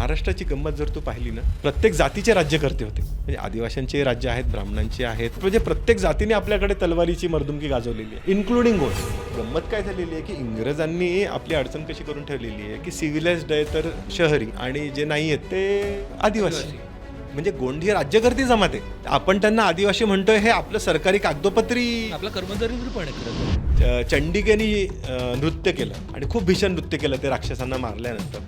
महाराष्ट्राची गंमत जर तू पाहिली ना, प्रत्येक जातीचे राज्यकर्ते होते. म्हणजे आदिवासींचे राज्य आहेत, ब्राह्मणांचे आहेत, म्हणजे प्रत्येक जातीने आपल्याकडे तलवारीची मर्दुमकी गाजवलेली आहे, इन्क्लुडिंग गोंड. गंमत काय झालेली आहे की इंग्रजांनी आपली अडचण कशी करून ठेवलेली आहे की सिव्हिलाइज्ड आहे तर शहरी आणि जे नाही आहेत ते आदिवासी. म्हणजे गोंड ही राज्यकर्ती जमात आहे. आपण त्यांना आदिवासी म्हणतोय हे आपलं सरकारी कागदोपत्री आपला कर्मचारी पण आहे खरं. चंडिकेनी नृत्य केलं आणि खूप भीषण नृत्य केलं ते राक्षसांना मारल्यानंतर.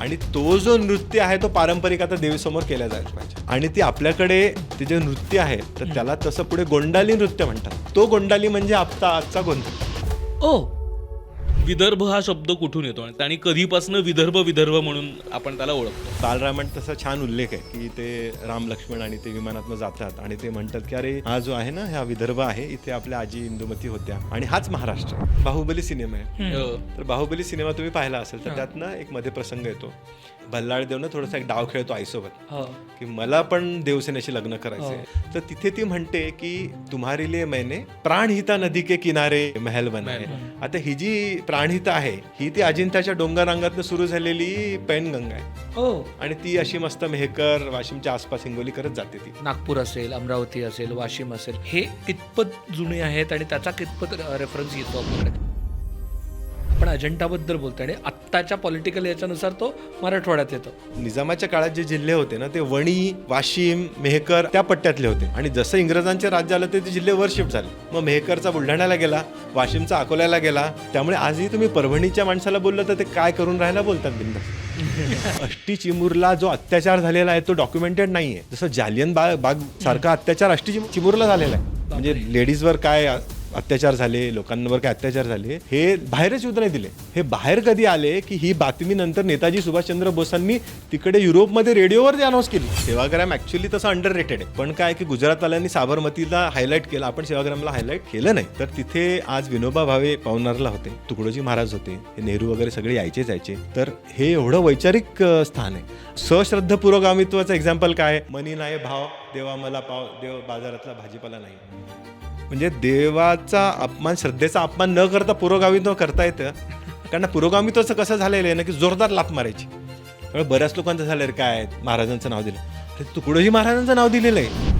आणि तो जो नृत्य आहे तो पारंपरिक आता देवीसमोर केला जायला पाहिजे. आणि ती आपल्याकडे ते जे नृत्य आहे तर त्याला तसं पुढे गोंडाली नृत्य म्हणतात. तो गोंडाली म्हणजे आजचा गोंधळ. ओ, विदर्भ हा शब्द कुठून येतो आणि कधीपासून विदर्भ म्हणून आपण त्याला ओळखतो? बालरामायण तसा छान उल्लेख आहे की ते राम लक्ष्मण आणि ते विमानातनं जातात आणि ते म्हणतात की अरे हा जो आहे ना, हा विदर्भ आहे, इथे आपल्या आजी इंदुमती होत्या आणि हाच महाराष्ट्र. बाहुबली सिनेमा आहे, तर बाहुबली सिनेमा तुम्ही पाहिला असेल तर त्यातनं एक मध्ये प्रसंग येतो, भल्लाळदेवनं थोडासा एक डाव खेळतो आईसोबत की मला पण देवसेनेशी लग्न करायचंय. तर तिथे ती म्हणते की तुम्हारे लिए मैंने प्राणहिता नदी के किनारे महल बनाए. आता ही जी प्राणहिता आहे ही ती अजिंठ्याच्या डोंगर रांगातनं सुरू झालेली पैनगंगा आहे आणि ती अशी मस्त मेहकर वाशिमच्या आसपास हिंगोली करत जाते. ती नागपूर असेल, अमरावती असेल, वाशिम असेल, हे कितपत जुने आहेत आणि त्याचा कितपत रेफरन्स येतो आपल्याकडे? पण अजिंठाबद्दल बोलतोय आणि आत्ताच्या पॉलिटिकल याच्यानुसार तो मराठवाड्यात येतो. निजामाच्या काळात जे जिल्हे होते ना ते वणी, वाशिम, मेहकर त्या पट्ट्यातले होते आणि जसं इंग्रजांचे राज्य आलं ते जिल्हे वर शिफ्ट झाले. मग मेहकरचा बुलढाण्याला गेला, वाशिमचा अकोल्याला गेला. त्यामुळे आजही तुम्ही परभणीच्या माणसाला बोललं तर ते काय करून राहायला बोलतात बिंदास. अष्टी चिमूरला जो अत्याचार झालेला आहे तो डॉक्युमेंटेड नाहीये. जसं जालियन बाग सारखा अत्याचार अष्टी चिमूरला झालेला आहे. म्हणजे लेडीजवर काय अत्याचार झाले, लोकांवर काय अत्याचार झाले हे बाहेरच येऊ नाही दिले. हे बाहेर कधी आले की ही बातमी नंतर नेताजी सुभाषचंद्र बोसांनी तिकडे युरोपमध्ये रेडिओवर अनाऊन्स केली. सेवाग्राम ऍक्च्युअली तसं अंडर रेटेड आहे, पण काय की गुजरातवाल्यांनी साबरमतीला हायलाईट केलं, आपण सेवाग्रामला हायलाईट केलं नाही. तर तिथे आज विनोबा भावे पवनारला होते, तुकडोजी महाराज होते, हे नेहरू वगैरे सगळे यायचे. तर हे एवढं वैचारिक स्थान आहे. सश्रद्ध पुरोगामित्वाचं एक्झाम्पल काय, मनी नाही भाव देवा मला पाव, देव बाजारातला भाजीपाला नाही. म्हणजे देवाचा अपमान, श्रद्धेचा अपमान न करता पुरोगामित्व करता येतं. कारण पुरोगामित्वाचं कसं झालेलं आहे ना की जोरदार लाप मारायची. त्यामुळे बऱ्याच लोकांचं झालं काय महाराजांचं नाव दिलं, तुकडोजी महाराजांचं नाव दिलेलं आहे.